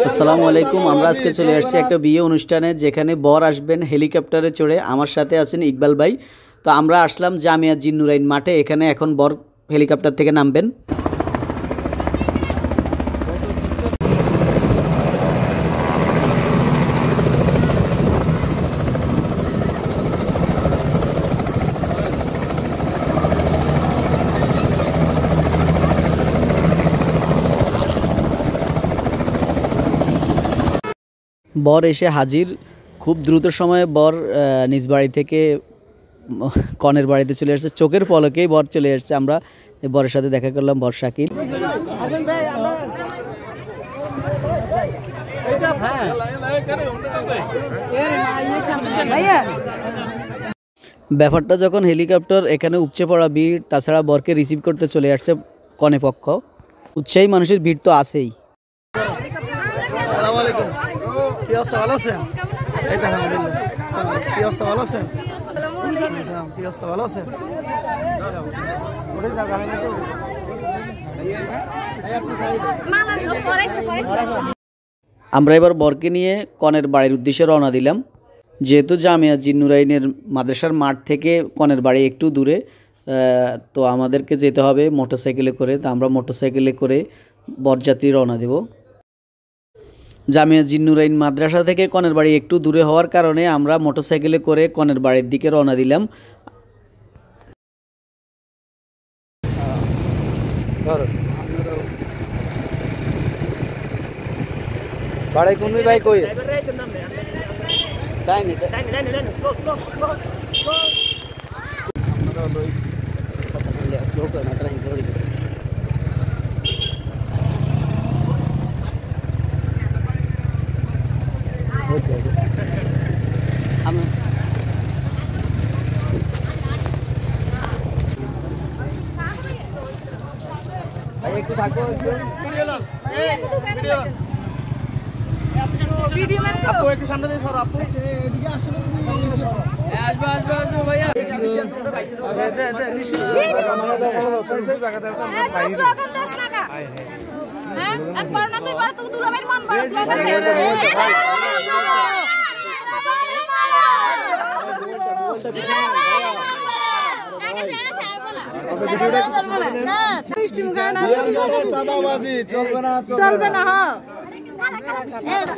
আসসালামু আলাইকুম। আমরা আজকে চলে আসছি একটা বিয়ে অনুষ্ঠানে, যেখানে বর আসবেন হেলিকপ্টারে চড়ে। আমার সাথে আছেন ইকবাল ভাই। তো আমরা আসলাম জামিয়া জিন্নুরাইন মাঠে। এখানে এখন বর হেলিকপ্টার থেকে নামবেন। বর এসে হাজির। খুব দ্রুত সময়ে বর নিজ বাড়ি থেকে কনের বাড়িতে চলে আসছে। চোখের পলকেই বর চলে আসছে। আমরা বরের সাথে দেখা করলাম, বর শাকিল। ব্যাপারটা যখন হেলিকপ্টার এখানে উপচে পড়া ভিড়, তাছাড়া বরকে রিসিভ করতে চলে আসছে কনে পক্ষ। উৎসাহী মানুষের ভিড় তো আছেই। আসসালামু আলাইকুম। কি অবস্থা, ভালো আছেন? এই তো আলহামদুলিল্লাহ। কি অবস্থা, ভালো আছেন? কি অবস্থা, ভালো আছেন? আমরা এবার বরকে নিয়ে কনের বাড়ির উদ্দেশ্যে রওনা দিলাম। যেহেতু জামিয়া জিন্নুরাইনের মাদ্রাসার মাঠ থেকে কনের বাড়ি একটু দূরে, তো আমাদেরকে যেতে হবে মোটরসাইকেলে করে। তো আমরা মোটরসাইকেলে করে বরযাত্রী রওনা দেব। জামিয়া জিন্নুরাইন মাদ্রাসা থেকে কনের বাড়ি একটু দূরে হওয়ার কারণে আমরা মোটরসাইকেলে করে কনের বাড়ির দিকে রওনা দিলাম। বাড়াই কোন ভাই কই? একটু থাকবো, আপু একটু সামনে দিয়ে সরো। আপু এদিকে আসলে আসবে আসবে আসবে ভাইয়া। একবার না দুইবার তো দুলাভাইয়ের মন বড় চলবে না। হ্যাঁ